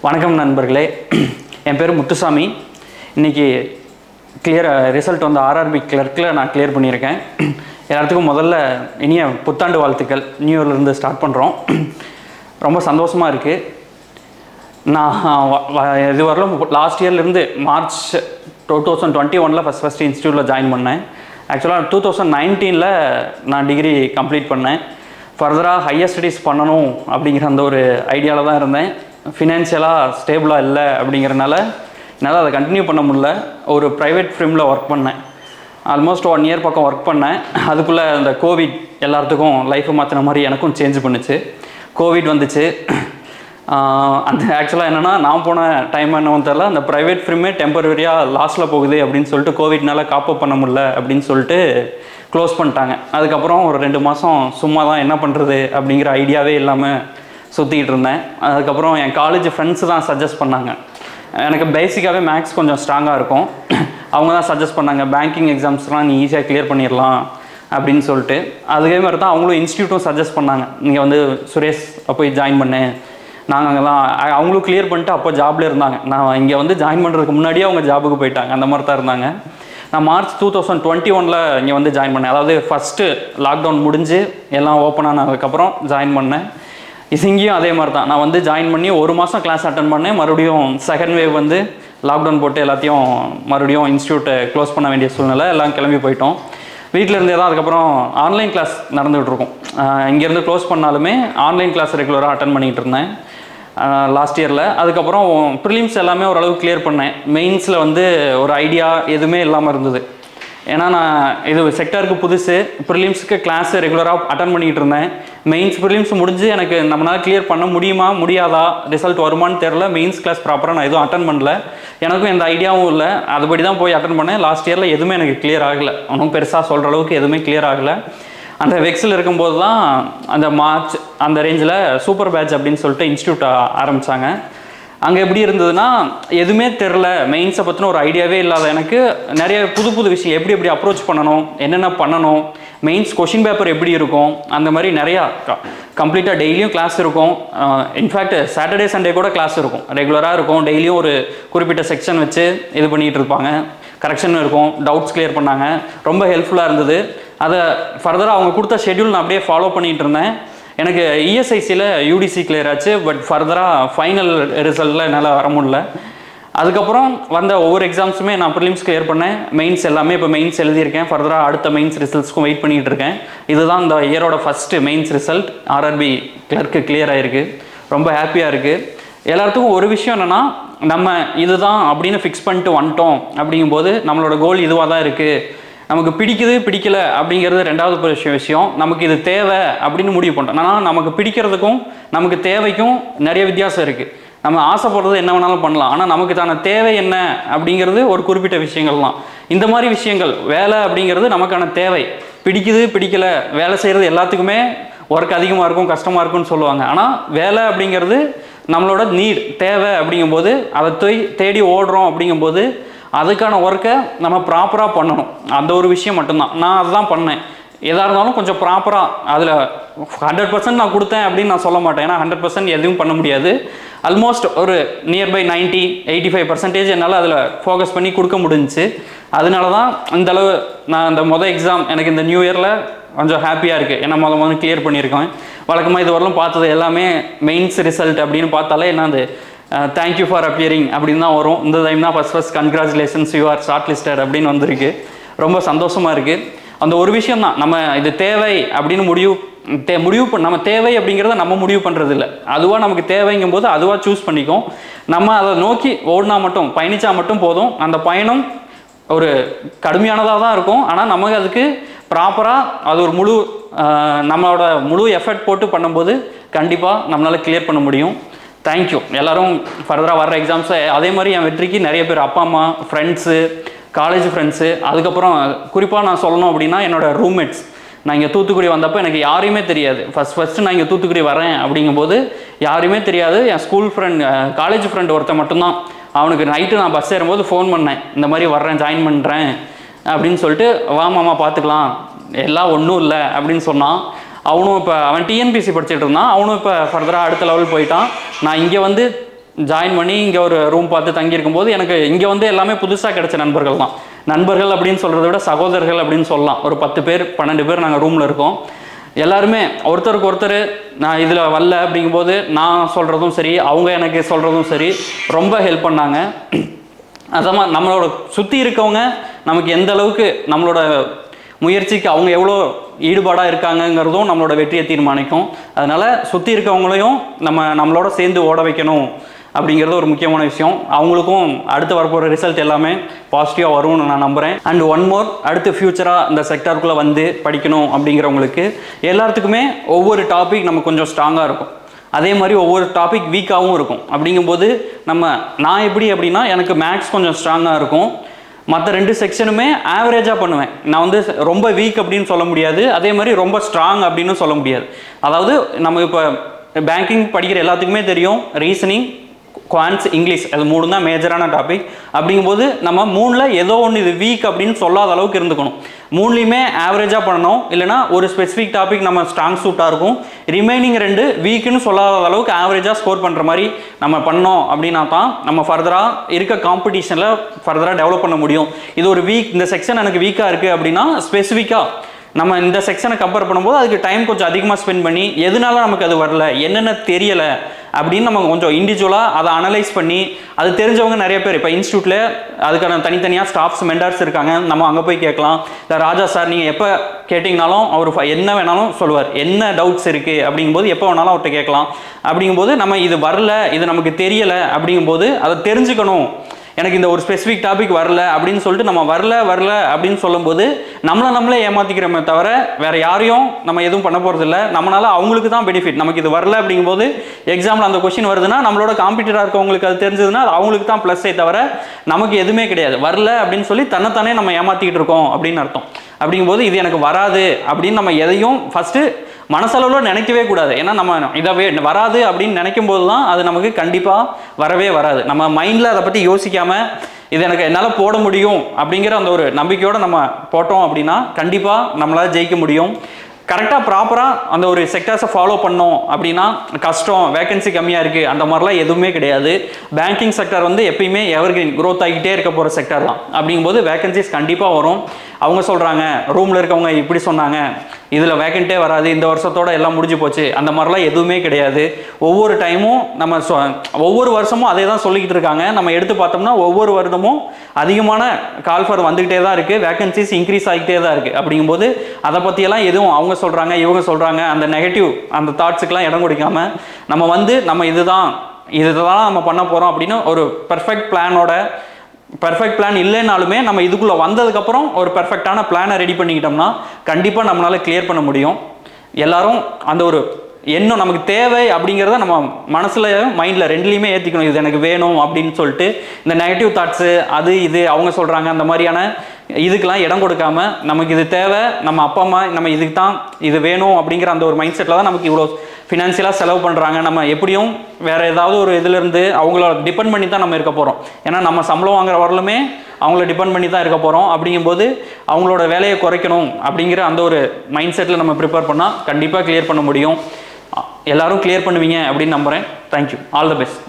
வணக்கம் நண்பர்களே, என் பேர் முத்துசாமி. இன்றைக்கி ரிசல்ட் வந்து ஆர்ஆர்பி கிளர்க்கில் நான் கிளியர் பண்ணியிருக்கேன். எல்லாத்துக்கும் முதல்ல இனிய புத்தாண்டு வாழ்த்துக்கள். நியூ இயர்லேருந்து ஸ்டார்ட் பண்ணுறோம். ரொம்ப சந்தோஷமாக இருக்குது. நான் இது வரலும் லாஸ்ட் இயர்லேருந்து மார்ச் 2021 ஃபஸ்ட் இன்ஸ்டியூட்டில் ஜாயின் பண்ணேன். ஆக்சுவலாக 2019 நான் டிகிரி கம்ப்ளீட் பண்ணேன். ஃபர்தராக ஹையர் ஸ்டடீஸ் பண்ணணும் அப்படிங்கிற அந்த ஒரு ஐடியாவில் தான் இருந்தேன். ஃபினான்ஷியலாக ஸ்டேபிளாக இல்லை அப்படிங்கிறனால என்னால் அதை கண்டினியூ பண்ண முடியல. ஒரு ப்ரைவேட் ஃபிர்மில் ஒர்க் பண்ணேன். ஆல்மோஸ்ட் 1 இயர் பக்கம் ஒர்க் பண்ணேன். அதுக்குள்ளே இந்த கோவிட் எல்லாத்துக்கும் லைஃப்பை மாற்றின மாதிரி எனக்கும் சேஞ்ச் பண்ணுச்சு. கோவிட் வந்துச்சு. அந்த ஆக்சுவலாக என்னென்னா, நான் போன டைம் என்னவும் தெரில, அந்த ப்ரைவேட் ஃபிர்மே டெம்பரரியாக லாஸில் போகுது அப்படின்னு சொல்லிட்டு கோவிட்னால காப்பப் பண்ண முடியல அப்படின்னு சொல்லிட்டு க்ளோஸ் பண்ணிட்டாங்க. அதுக்கப்புறம் ஒரு 2 மாதம் சும்மா தான் என்ன பண்ணுறது அப்படிங்கிற ஐடியாவே இல்லாமல் சுற்றிக்கிட்டு இருந்தேன். அதுக்கப்புறம் என் காலேஜ் ஃப்ரெண்ட்ஸு தான் சஜஸ்ட் பண்ணாங்க. எனக்கு பேசிக்காகவே மேக்ஸ் கொஞ்சம் ஸ்ட்ராங்காக இருக்கும். அவங்க தான் சஜஸ்ட் பண்ணாங்க, பேங்கிங் எக்ஸாம்ஸ்லாம் நீ ஈஸியாக கிளியர் பண்ணிடலாம் அப்படின்னு சொல்லிட்டு. அதுவே மாதிரி தான் அவங்களும் இன்ஸ்டியூட்டும் சஜஸ்ட் பண்ணாங்க, நீங்கள் வந்து சுரேஷ் போய் ஜாயின் பண்ணேன். நாங்கள் அங்கே தான் அவங்களும் கிளியர் பண்ணிட்டு அப்போ ஜாபில் இருந்தாங்க. நான் இங்கே வந்து ஜாயின் பண்ணுறதுக்கு முன்னாடியே அவங்க ஜாபுக்கு போயிட்டாங்க. அந்த மாதிரி தான் இருந்தாங்க. நான் மார்ச் 2021 இங்கே வந்து ஜாயின் பண்ணேன். அதாவது ஃபஸ்ட்டு லாக்டவுன் முடிஞ்சு எல்லாம் ஓப்பன் ஆனதுக்கப்புறம் ஜாயின் பண்ணேன். இங்கேயும் அதே மாதிரி தான். நான் வந்து ஜாயின் பண்ணி 1 மாதம் கிளாஸ் அட்டன் பண்ணேன். மறுபடியும் செகண்ட் வேவ் வந்து லாக்டவுன் போட்டு எல்லாத்தையும் மறுபடியும் இன்ஸ்டியூட்டை க்ளோஸ் பண்ண வேண்டிய சூழ்நிலை. எல்லாம் கிளம்பி போயிட்டோம். வீட்டில் இருந்தே தான் அதுக்கப்புறம் ஆன்லைன் கிளாஸ் நடந்துகிட்ருக்கோம். இங்கேருந்து க்ளோஸ் பண்ணாலுமே ஆன்லைன் கிளாஸ் ரெகுலராக அட்டன் பண்ணிகிட்டு இருந்தேன் லாஸ்ட் இயரில். அதுக்கப்புறம் ப்ரிலிம்ஸ் எல்லாமே ஓரளவுக்கு கிளியர் பண்ணேன். மெயின்ஸில் வந்து ஒரு ஐடியா எதுவுமே இல்லாமல் இருந்தது. ஏன்னா நான் இது செக்டருக்கு புதுசு. ப்ரிலிம்ஸுக்கு கிளாஸு ரெகுலராக அட்டன் பண்ணிகிட்டு இருந்தேன். மெயின்ஸ் ப்ரிலிம்ஸ் முடிஞ்சு எனக்கு நம்மளால் கிளியர் பண்ண முடியுமா முடியாதா, ரிசல்ட் வருமானு தெரில. மெயின்ஸ் கிளாஸ் ப்ராப்பராக நான் எதுவும் அட்டன் பண்ணல. எனக்கும் எந்த ஐடியாவும் இல்லை. அதுபடி தான் போய் அட்டன் பண்ணேன். லாஸ்ட் இயரில் எதுவுமே எனக்கு கிளியர் ஆகலை. ஒன்றும் பெருசாக சொல்கிற அளவுக்கு எதுவுமே கிளியர் ஆகலை. அந்த வெக்ஸில் இருக்கும்போது தான் அந்த மார்ச் அந்த ரேஞ்சில் சூப்பர் பேட்ச் அப்படின்னு சொல்லிட்டு இன்ஸ்டியூட் ஆரம்பித்தாங்க. அங்கே எப்படி இருந்ததுன்னா, எதுவுமே தெரில, மெயின்ஸை பற்றின ஒரு ஐடியாவே இல்லாத எனக்கு நிறைய புது புது விஷயம் எப்படி அப்ரோச் பண்ணணும், என்னென்ன பண்ணணும், மெயின்ஸ் கொஷின் பேப்பர் எப்படி இருக்கும், அந்த மாதிரி நிறையா கம்ப்ளீட்டாக டெய்லியும் கிளாஸ் இருக்கும். இன்ஃபேக்ட் சாட்டர்டே சண்டே கூட கிளாஸ் இருக்கும், ரெகுலராக இருக்கும். டெய்லியும் ஒரு குறிப்பிட்ட செக்ஷன் வச்சு இது பண்ணிகிட்டு இருப்பாங்க. கரெக்ஷன் இருக்கும், டவுட்ஸ் கிளியர் பண்ணாங்க. ரொம்ப ஹெல்ப்ஃபுல்லாக இருந்தது. அதை ஃபர்தராக அவங்க கொடுத்த ஷெட்யூல் நான் அப்படியே ஃபாலோ பண்ணிகிட்டு இருந்தேன். எனக்கு இஎஸ்ஐசியில் யூடிசி கிளியர் ஆச்சு. பட் ஃபர்தராக ஃபைனல் ரிசல்ட்டில் என்னால் வர முடியல. அதுக்கப்புறம் வந்த ஒவ்வொரு எக்ஸாம்ஸுமே நான் ப்ரிலிம்ஸ் கிளியர் பண்ணேன். மெயின்ஸ் எல்லாமே இப்போ மெயின்ஸ் எழுதியிருக்கேன். ஃபர்தராக அடுத்த மெயின்ஸ் ரிசல்ட்ஸ்க்கும் வெயிட் பண்ணிகிட்டு இருக்கேன். இதுதான் இந்த இயரோட first mains result. RRB clerk clear ஆகிருக்கு. ரொம்ப ஹாப்பியாக இருக்குது. எல்லாத்துக்கும் ஒரு விஷயம் என்னென்னா, நம்ம இதுதான் அப்படின்னு ஃபிக்ஸ் பண்ணிட்டு வந்துட்டோம். அப்படிங்கும்போது நம்மளோட கோல் இதுவாக தான் இருக்குது. நமக்கு பிடிக்குது பிடிக்கல அப்படிங்கிறது ரெண்டாவது விஷயம். நமக்கு இது தேவை அப்படின்னு முடிவு பண்ணிட்டோம். ஆனால் நமக்கு பிடிக்கிறதுக்கும் நமக்கு தேவைக்கும் நிறைய வித்தியாசம் இருக்குது. நம்ம ஆசைப்படுறது என்ன வேணாலும் பண்ணலாம். ஆனால் நமக்கு தான தேவை என்ன அப்படிங்கிறது ஒரு குறிப்பிட்ட விஷயங்கள் தான். இந்த மாதிரி விஷயங்கள், வேலை அப்படிங்கிறது நமக்கான தேவை. பிடிக்குது பிடிக்கலை, வேலை செய்கிறது எல்லாத்துக்குமே ஒர்க் அதிகமாக இருக்கும், கஷ்டமாக இருக்கும்னு சொல்லுவாங்க. ஆனால் வேலை அப்படிங்கிறது நம்மளோட நீட், தேவை. அப்படிங்கும்போது அதை தேடி ஓடுறோம். அப்படிங்கும்போது அதுக்கான ஒர்க்கை நம்ம ப்ராப்பராக பண்ணணும். அந்த ஒரு விஷயம் மட்டும்தான். நான் அதுதான் பண்ணேன். எதாக இருந்தாலும் கொஞ்சம் ப்ராப்பராக அதில் 100% நான் கொடுத்தேன் அப்படின்னு நான் சொல்ல மாட்டேன். ஏன்னா 100% எதுவும் பண்ண முடியாது. ஆல்மோஸ்ட் ஒரு நியர்பை 90-85% என்னால் அதில் ஃபோக்கஸ் பண்ணி கொடுக்க முடிஞ்சிச்சு. அதனால தான் இந்தளவு நான் இந்த எக்ஸாம் எனக்கு இந்த நியூ இயரில் கொஞ்சம் ஹாப்பியாக இருக்குது. ஏன்னா முதல்ல கிளியர் பண்ணியிருக்கேன். வழக்கமாக இது வரலும் பார்த்தது எல்லாமே மெயின்ஸ் ரிசல்ட் அப்படின்னு பார்த்தாலே என்னது தேங்க்யூ ஃபார் அப்பியரிங் அப்படின்னு தான் வரும். இந்த டைம் தான் first congratulations, you are short listed அப்படின்னு வந்திருக்கு. ரொம்ப சந்தோஷமாக இருக்குது. அந்த ஒரு விஷயம் தான், நம்ம இது தேவை அப்படின்னு முடிவு நம்ம தேவை அப்படிங்கிறத நம்ம முடிவு பண்ணுறது இல்லை. அதுவாக நமக்கு தேவைங்கும் போது அதுவாக சூஸ் பண்ணிக்கும். நம்ம அதை நோக்கி ஓடினா மட்டும், பயணித்தா மட்டும் போதும். அந்த பயணம் ஒரு கடுமையானதாக தான் இருக்கும். ஆனால் நமக்கு அதுக்கு ப்ராப்பராக அது ஒரு நம்மளோட முழு எஃபர்ட் போட்டு பண்ணும்போது கண்டிப்பாக நம்மளால் கிளியர் பண்ண முடியும். தேங்க்யூ. எல்லோரும் ஃபர்தராக வர்ற எக்ஸாம்ஸை அதே மாதிரி என் வெற்றிக்கு நிறைய பேர் அப்பா அம்மா, ஃப்ரெண்ட்ஸு, காலேஜ் ஃப்ரெண்ட்ஸு, அதுக்கப்புறம் குறிப்பாக நான் சொல்லணும் அப்படின்னா என்னோடய ரூம்மேட்ஸ். நான் இங்கே தூத்துக்குடி வந்தப்போ எனக்கு யாரையுமே தெரியாது. ஃபஸ்ட்டு நான் இங்கே தூத்துக்குடி வரேன் அப்படிங்கும்போது யாருமே தெரியாது. என் ஸ்கூல் ஃப்ரெண்ட், காலேஜ் ஃப்ரெண்ட் ஒருத்தன் மட்டும்தான். அவனுக்கு நைட்டு நான் பஸ் ஏறும்போது ஃபோன் பண்ணேன், இந்த மாதிரி வர்றேன், ஜாயின் பண்ணுறேன் அப்படின்னு சொல்லிட்டு. வாமாம்மா பார்த்துக்கலாம், எல்லாம் ஒன்றும் இல்லை அப்படின்னு சொன்னான். அவனும் இப்போ அவன் டிஎன்பிசி படிச்சுட்டு இருந்தான். அவனும் இப்போ ஃபர்தராக அடுத்த லெவல் போயிட்டான். நான் இங்கே வந்து ஜாயின் பண்ணி இங்கே ஒரு ரூம் பார்த்து தங்கியிருக்கும் போது எனக்கு இங்கே வந்து எல்லாமே புதுசாக கிடைச்ச நண்பர்கள் தான். நண்பர்கள் அப்படின்னு சொல்கிறத விட சகோதரர்கள் அப்படின்னு சொல்லலாம். ஒரு 10 பேர் 12 பேர் நாங்கள் ரூமில் இருக்கோம். எல்லாருமே ஒருத்தருக்கு ஒருத்தர் நான் இதில் வரல அப்படிங்கும்போது நான் சொல்கிறதும் சரி, அவங்க எனக்கு சொல்கிறதும் சரி, ரொம்ப ஹெல்ப் பண்ணாங்க. அதான் நம்மளோட சுற்றி இருக்கவங்க நமக்கு எந்த அளவுக்கு நம்மளோட முயற்சிக்கு அவங்க எவ்வளோ ஈடுபாடாக இருக்காங்கங்கிறதும் நம்மளோட வெற்றியை தீர்மானிக்கும். அதனால் சுற்றி இருக்கவங்களையும் நம்மளோட சேர்ந்து ஓட வைக்கணும் அப்படிங்கிறது ஒரு முக்கியமான விஷயம். அவங்களுக்கும் அடுத்து வரப்போகிற ரிசல்ட் எல்லாமே பாசிட்டிவாக வரும்னு நான் நம்புகிறேன். அண்ட் ஒன் மோர், அடுத்து ஃப்யூச்சராக இந்த செக்டாருக்குள்ளே வந்து படிக்கணும் அப்படிங்கிறவங்களுக்கு எல்லாத்துக்குமே ஒவ்வொரு டாபிக் நம்ம கொஞ்சம் ஸ்ட்ராங்காக இருக்கும். அதே மாதிரி ஒவ்வொரு டாபிக் வீக்காகவும் இருக்கும். அப்படிங்கும்போது நான் எப்படி அப்படின்னா எனக்கு மேக்ஸ் கொஞ்சம் ஸ்ட்ராங்காக இருக்கும். மற்ற 2 செக்ஷனுமே ஆவரேஜாக பண்ணுவேன். நான் வந்து ரொம்ப வீக் அப்படின்னு சொல்ல முடியாது, அதே மாதிரி ரொம்ப ஸ்ட்ராங் அப்படின்னு சொல்ல முடியாது. அதாவது நம்ம இப்போ பேங்கிங் படிக்கிற எல்லாத்துக்குமே தெரியும், ரீசனிங், குவான்ஸ், இங்கிலீஷ், அது 3 தான் மேஜரான டாபிக். அப்படிங்கும்போது நம்ம 3ல் ஏதோ ஒன்று இது வீக் அப்படின்னு சொல்லாத அளவுக்கு இருந்துக்கணும். 3லையுமே ஆவரேஜாக பண்ணணும். இல்லைனா ஒரு ஸ்பெசிஃபிக் டாபிக் நம்ம ஸ்ட்ராங் சூட்டாக இருக்கும், ரிமைனிங் 2 வீக்குன்னு சொல்லாத அளவுக்கு ஆவரேஜாக ஸ்கோர் பண்ணுற மாதிரி நம்ம பண்ணோம் அப்படின்னா தான் நம்ம ஃபர்தராக இருக்க காம்படிஷனில் ஃபர்தராக டெவலப் பண்ண முடியும். இது ஒரு வீக், இந்த செக்ஷன் எனக்கு வீக்காக இருக்குது அப்படின்னா ஸ்பெசிஃபிக்காக நம்ம இந்த செக்ஷனை கம்பேர் பண்ணும்போது அதுக்கு டைம் கொஞ்சம் அதிகமாக ஸ்பெண்ட் பண்ணி எதனால நமக்கு அது வரல, என்னென்ன தெரியலை அப்படின்னு நம்ம கொஞ்சம் இண்டிவிஜுவலாக அதை அனலைஸ் பண்ணி, அது தெரிஞ்சவங்க நிறைய பேர் இப்போ இன்ஸ்டியூட்டில் அதுக்கான தனித்தனியாக ஸ்டாஃப்ஸ் மென்டார்ஸ் இருக்காங்க. நம்ம அங்கே போய் கேட்கலாம். இல்லை ராஜா சார் நீங்கள் எப்போ கேட்டிங்கனாலும் அவர் என்ன வேணாலும் சொல்லுவார். என்ன டவுட்ஸ் இருக்குது அப்படிங்கும்போது எப்போ வேணாலும் அவர்கிட்ட கேட்கலாம். அப்படிங்கும்போது நம்ம இது வரல, இது நமக்கு தெரியலை அப்படிங்கும்போது அதை தெரிஞ்சுக்கணும். எனக்கு இந்த ஒரு ஸ்பெசிஃபிக் டாபிக் வரல அப்படின்னு சொல்லிட்டு நம்ம வரல அப்படின்னு சொல்லும்போது நம்மளே ஏமாற்றிக்கிறோமே தவிர வேறு யாரையும் நம்ம எதுவும் பண்ண போகிறதில்ல. நம்மளால அவங்களுக்கு தான் பெனிஃபிட். நமக்கு இது வரல அப்படிங்கும்போது எக்ஸாமில் அந்த கொஸ்டின் வருதுன்னா நம்மளோட காம்படிட்டராக இருக்கவங்களுக்கு அது தெரிஞ்சதுன்னா அது அவங்களுக்கு தான் ப்ளஸ்ஸே தவிர நமக்கு எதுவுமே கிடையாது. வரல அப்படின்னு சொல்லி தன்னைத்தானே நம்ம ஏமாற்றிக்கிட்டு இருக்கோம் அப்படின்னு அர்த்தம். அப்படிங்கும்போது இது எனக்கு வராது அப்படின்னு நம்ம எதையும் ஃபஸ்ட்டு மனசளவில் நினைக்கவே கூடாது. ஏன்னா நம்ம இதாகவே வராது அப்படின்னு நினைக்கும் போது தான் அது நமக்கு கண்டிப்பாக வரவே வராது. நம்ம மைண்டில் அதை பற்றி யோசிக்காமல் இது எனக்கு என்னால் போட முடியும் அப்படிங்கிற அந்த ஒரு நம்பிக்கையோடு நம்ம போட்டோம் அப்படின்னா கண்டிப்பாக நம்மளால் ஜெயிக்க முடியும். கரெக்டாக ப்ராப்பராக அந்த ஒரு செக்டர்ஸை ஃபாலோ பண்ணோம் அப்படின்னா கஷ்டம், வேகன்சி கம்மியாக இருக்குது அந்த மாதிரிலாம் எதுவுமே கிடையாது. பேங்கிங் செக்டர் வந்து எப்பயுமே எவர்கிரீன் க்ரோத் ஆகிக்கிட்டே இருக்க போகிற செக்டர் தான். அப்படிங்கும்போது வேகன்சிஸ் கண்டிப்பாக வரும். அவங்க சொல்கிறாங்க, ரூமில் இருக்கவங்க இப்படி சொன்னாங்க, இதில் வேகன்ட்டே வராது, இந்த வருஷத்தோடு எல்லாம் முடிஞ்சு போச்சு, அந்த மாதிரிலாம் எதுவுமே கிடையாது. ஒவ்வொரு டைமும் நம்ம ஒவ்வொரு வருஷமும் அதே தான் சொல்லிக்கிட்டு இருக்காங்க. நம்ம எடுத்து பார்த்தோம்னா ஒவ்வொரு வருடமும் அதிகமான கால்ஃபர் வந்துக்கிட்டே தான் இருக்குது, வேகன்சிஸ் இன்க்ரீஸ் ஆகிக்கிட்டே தான் இருக்குது. அப்படிங்கும்போது அதை பற்றியெல்லாம் எதுவும் அவங்க சொல்கிறாங்க இவங்க சொல்கிறாங்க அந்த நெகட்டிவ் அந்த தாட்ஸுக்கெலாம் இடம் கொடுக்காமல் நம்ம இதுதான் நம்ம பண்ண போகிறோம் அப்படின்னு ஒரு பெர்ஃபெக்ட் பிளான் இல்லைனாலுமே நம்ம இதுக்குள்ளே வந்ததுக்கப்புறம் ஒரு பெர்ஃபெக்டான பிளானை ரெடி பண்ணிக்கிட்டோம்னா கண்டிப்பாக நம்மளால் கிளியர் பண்ண முடியும். எல்லாரும் அந்த ஒரு எண்ணம் நமக்கு தேவை அப்படிங்கிறத நம்ம மனசில் மைண்டில் 2லையுமே ஏற்றிக்கணும். இது எனக்கு வேணும் அப்படின்னு சொல்லிட்டு இந்த நெகட்டிவ் தாட்ஸு அது இது அவங்க சொல்கிறாங்க அந்த மாதிரியான இதுக்கெல்லாம் இடம் கொடுக்காம நமக்கு இது தேவை, நம்ம அப்பா அம்மா நம்ம இதுக்கு தான் இது வேணும் அப்படிங்கிற அந்த ஒரு மைண்ட் செட்டில் தான் நமக்கு இவ்வளோ ஃபினான்ஷியலாக செலவு பண்ணுறாங்க. நம்ம எப்படியும் வேறு ஏதாவது ஒரு இதிலேருந்து அவங்கள டிபெண்ட் பண்ணி தான் நம்ம இருக்க போகிறோம். ஏன்னா நம்ம சம்பளம் வாங்குற வரலுமே அவங்கள டிபெண்ட் பண்ணி தான் இருக்க போகிறோம். அப்படிங்கும்போது அவங்களோட வேலையை குறைக்கணும் அப்படிங்கிற அந்த ஒரு மைண்ட் செட்டில் நம்ம ப்ரிப்பேர் பண்ணால் கண்டிப்பாக கிளியர் பண்ண முடியும். எல்லோரும் கிளியர் பண்ணுவீங்க அப்படின்னு நம்புகிறேன். தேங்க்யூ. All the best.